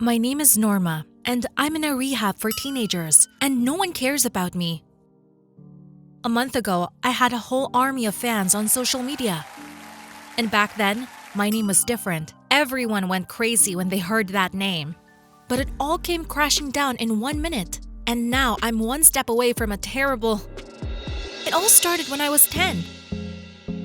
My name is Norma, and I'm in a rehab for teenagers, and no one cares about me. A month ago, I had a whole army of fans on social media. And back then, my name was different. Everyone went crazy when they heard that name. But it all came crashing down in 1 minute, and now I'm one step away from a terrible... It all started when I was 10.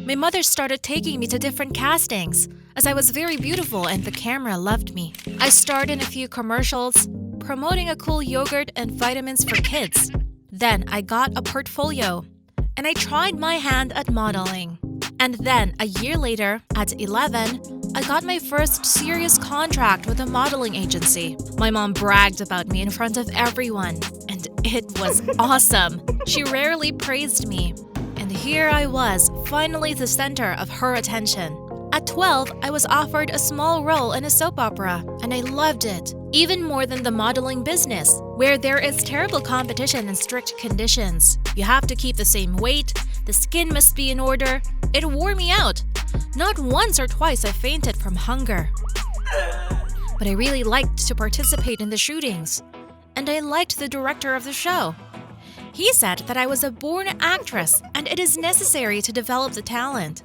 My mother started taking me to different castings, as I was very beautiful and the camera loved me. I starred in a few commercials, promoting a cool yogurt and vitamins for kids. Then I got a portfolio, and I tried my hand at modeling. And then, a year later, at 11, I got my first serious contract with a modeling agency. My mom bragged about me in front of everyone, and it was awesome. She rarely praised me. And here I was, finally the center of her attention. At 12, I was offered a small role in a soap opera, and I loved it, even more than the modeling business, where there is terrible competition and strict conditions. You have to keep the same weight, the skin must be in order. It wore me out. Not once or twice I fainted from hunger. But I really liked to participate in the shootings, and I liked the director of the show. He said that I was a born actress, and it is necessary to develop the talent.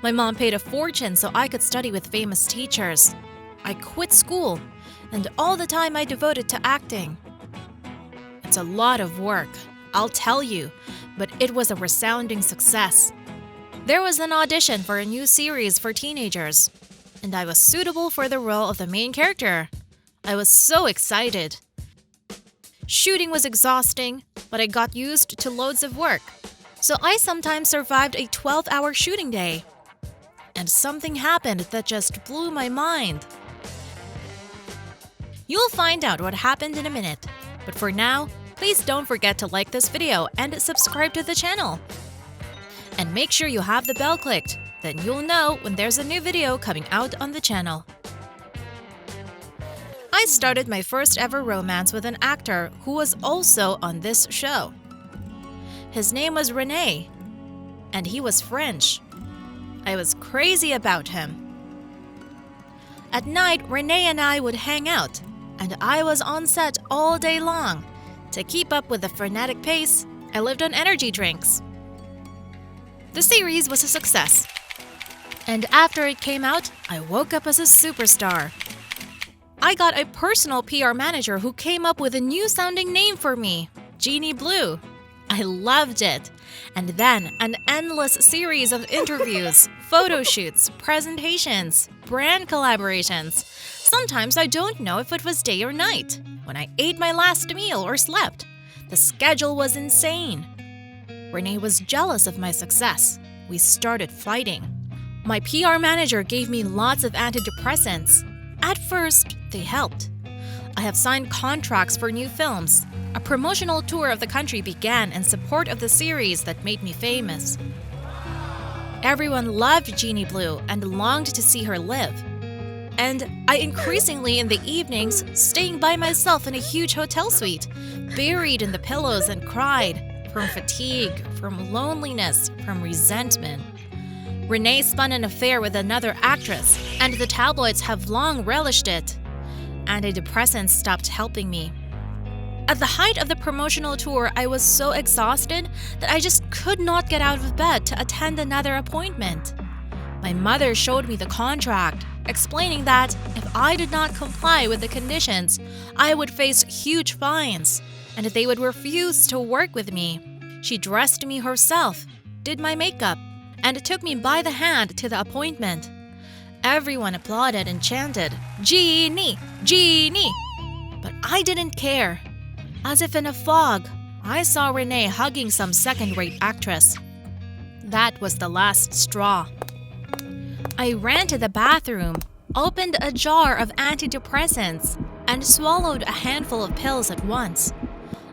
My mom paid a fortune so I could study with famous teachers. I quit school, and all the time I devoted to acting. It's a lot of work, I'll tell you, but it was a resounding success. There was an audition for a new series for teenagers, and I was suitable for the role of the main character. I was so excited. Shooting was exhausting, but I got used to loads of work, so I sometimes survived a 12-hour shooting day. And something happened that just blew my mind. You'll find out what happened in a minute, but for now, please don't forget to like this video and subscribe to the channel. And make sure you have the bell clicked, then you'll know when there's a new video coming out on the channel. I started my first ever romance with an actor who was also on this show. His name was Rene, and he was French. I was crazy about him. At night, Rene and I would hang out, and I was on set all day long. To keep up with the frenetic pace, I lived on energy drinks. The series was a success, and after it came out, I woke up as a superstar. I got a personal PR manager who came up with a new-sounding name for me, Genie Blue. I loved it. And then an endless series of interviews, photo shoots, presentations, brand collaborations. Sometimes I don't know if it was day or night, when I ate my last meal or slept. The schedule was insane. Rene was jealous of my success. We started fighting. My PR manager gave me lots of antidepressants. At first, they helped. I have signed contracts for new films. A promotional tour of the country began in support of the series that made me famous. Everyone loved Genie Blue and longed to see her live. And I increasingly in the evenings staying by myself in a huge hotel suite, buried in the pillows and cried, from fatigue, from loneliness, from resentment. Rene spun an affair with another actress, and the tabloids have long relished it. Antidepressants stopped helping me. At the height of the promotional tour, I was so exhausted that I just could not get out of bed to attend another appointment. My mother showed me the contract, explaining that if I did not comply with the conditions, I would face huge fines, and they would refuse to work with me. She dressed me herself, did my makeup, and took me by the hand to the appointment. Everyone applauded and chanted, "Genie! Genie!" But I didn't care. As if in a fog, I saw Rene hugging some second-rate actress. That was the last straw. I ran to the bathroom, opened a jar of antidepressants, and swallowed a handful of pills at once.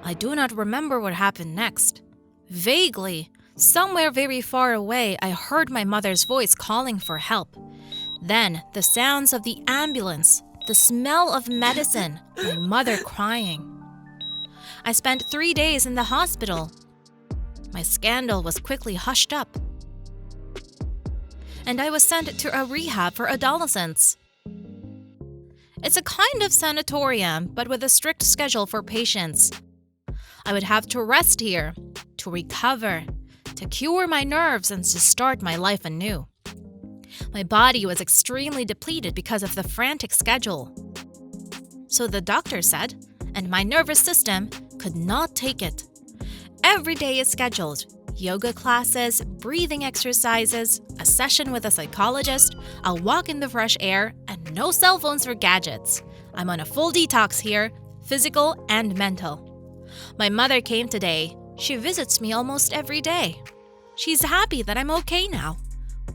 I do not remember what happened next. Vaguely, somewhere very far away, I heard my mother's voice calling for help. Then, the sounds of the ambulance, the smell of medicine, my mother crying. I spent 3 days in the hospital. My scandal was quickly hushed up. and I was sent to a rehab for adolescents. It's a kind of sanatorium, but with a strict schedule for patients. I would have to rest here, to recover, to cure my nerves and to start my life anew. My body was extremely depleted because of the frantic schedule. So the doctor said, and my nervous system could not take it. Every day is scheduled. Yoga classes, breathing exercises, a session with a psychologist, a walk in the fresh air, and no cell phones or gadgets. I'm on a full detox here, physical and mental. My mother came today. She visits me almost every day. She's happy that I'm okay now.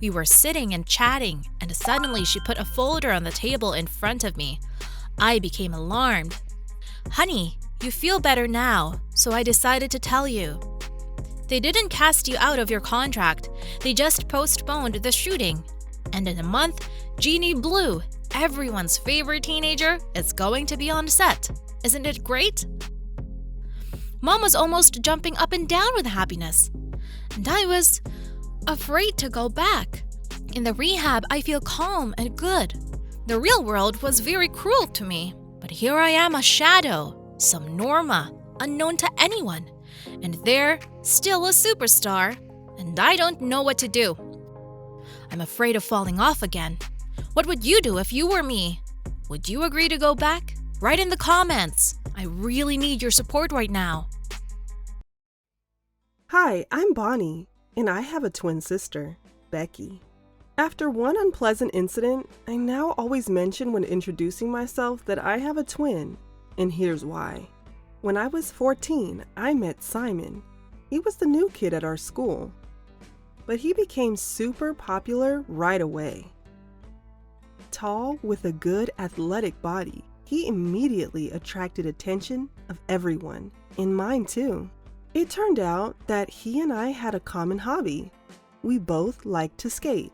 We were sitting and chatting, and suddenly she put a folder on the table in front of me. I became alarmed. Honey, you feel better now, so I decided to tell you. They didn't cast you out of your contract. They just postponed the shooting. And in a month, Jeannie Blue, everyone's favorite teenager, is going to be on set. Isn't it great? Mom was almost jumping up and down with happiness. And I was afraid to go back. In the rehab, I feel calm and good. The real world was very cruel to me. But here I am, a shadow, some Norma, unknown to anyone. And they're still a superstar. And I don't know what to do. I'm afraid of falling off again. What would you do if you were me? Would you agree to go back? Write in the comments. I really need your support right now. Hi, I'm Bonnie, and I have a twin sister, Becky. After one unpleasant incident, I now always mention when introducing myself that I have a twin, and here's why. When I was 14, I met Simon. He was the new kid at our school, but he became super popular right away. Tall with a good athletic body, he immediately attracted attention of everyone, and mine too. It turned out that he and I had a common hobby. We both liked to skate.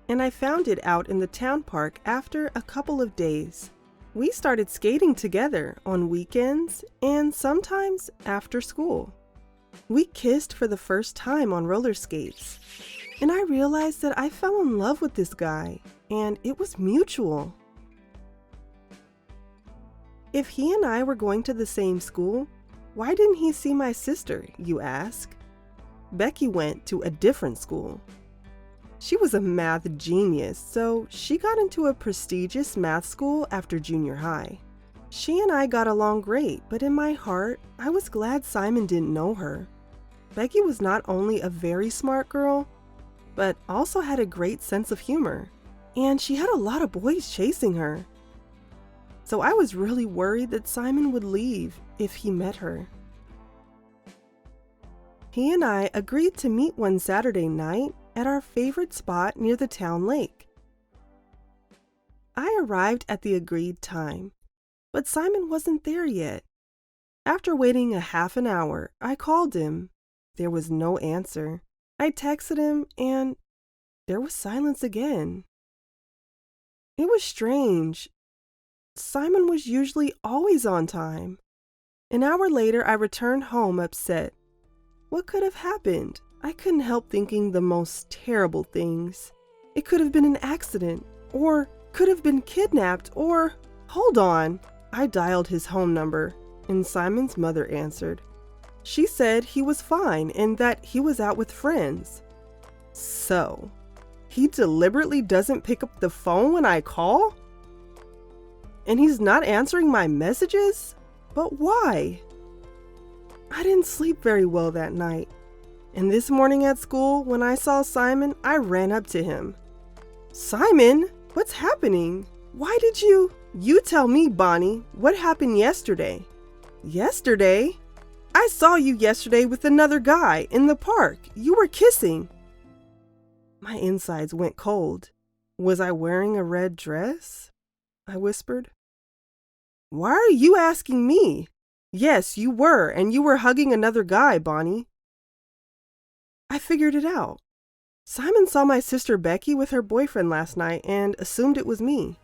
And I found it out in the town park after a couple of days. We started skating together on weekends and sometimes after school. We kissed for the first time on roller skates. And I realized that I fell in love with this guy, and it was mutual. If he and I were going to the same school, why didn't he see my sister, you ask? Becky went to a different school. She was a math genius, so she got into a prestigious math school after junior high. She and I got along great, but in my heart, I was glad Simon didn't know her. Becky was not only a very smart girl, but also had a great sense of humor, and she had a lot of boys chasing her. So I was really worried that Simon would leave if he met her. He and I agreed to meet one Saturday night at our favorite spot near the town lake. I arrived at the agreed time, but Simon wasn't there yet. After waiting a half an hour, I called him. There was no answer. I texted him, and there was silence again. It was strange. Simon was usually always on time. An hour later, I returned home upset. What could have happened? I couldn't help thinking the most terrible things. It could have been an accident, or could have been kidnapped, or... Hold on! I dialed his home number, and Simon's mother answered. She said he was fine and that he was out with friends. So, he deliberately doesn't pick up the phone when I call? And he's not answering my messages? But why? I didn't sleep very well that night. And this morning at school, when I saw Simon, I ran up to him. Simon, what's happening? Why did you tell me, Bonnie, what happened yesterday? Yesterday? I saw you yesterday with another guy in the park. You were kissing. My insides went cold. Was I wearing a red dress? I whispered. Why are you asking me? Yes, you were, and you were hugging another guy, Bonnie. I figured it out. Simon saw my sister Becky with her boyfriend last night and assumed it was me.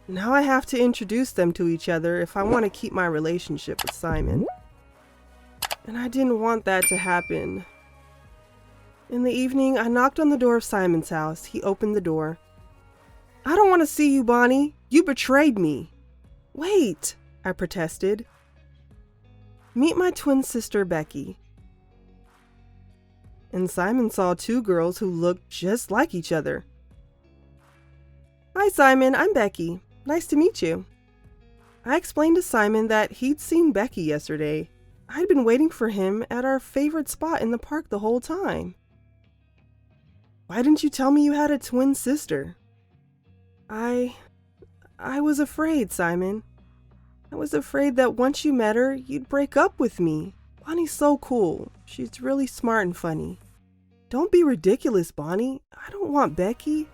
Now I have to introduce them to each other if I want to keep my relationship with Simon. And I didn't want that to happen. In the evening, I knocked on the door of Simon's house. He opened the door. I don't want to see you, Bonnie. You betrayed me. Wait, I protested. Meet my twin sister, Becky. And Simon saw two girls who looked just like each other. Hi, Simon, I'm Becky. Nice to meet you. I explained to Simon that he'd seen Becky yesterday. I'd been waiting for him at our favorite spot in the park the whole time. Why didn't you tell me you had a twin sister? I was afraid, Simon. I was afraid that once you met her, you'd break up with me. Bonnie's so cool. She's really smart and funny. Don't be ridiculous, Bonnie. I don't want Becky.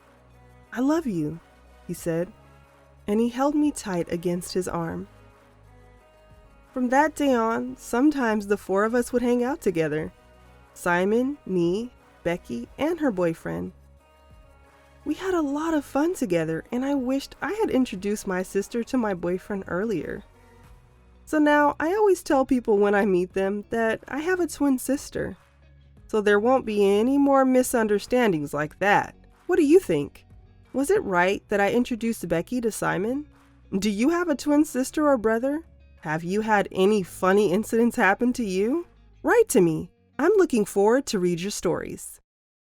I love you, he said, and he held me tight against his arm. From that day on, sometimes the four of us would hang out together. Simon, me, Becky, and her boyfriend. We had a lot of fun together, and I wished I had introduced my sister to my boyfriend earlier. So now I always tell people when I meet them that I have a twin sister. So there won't be any more misunderstandings like that. What do you think? Was it right that I introduced Becky to Simon? Do you have a twin sister or brother? Have you had any funny incidents happen to you? Write to me. I'm looking forward to read your stories.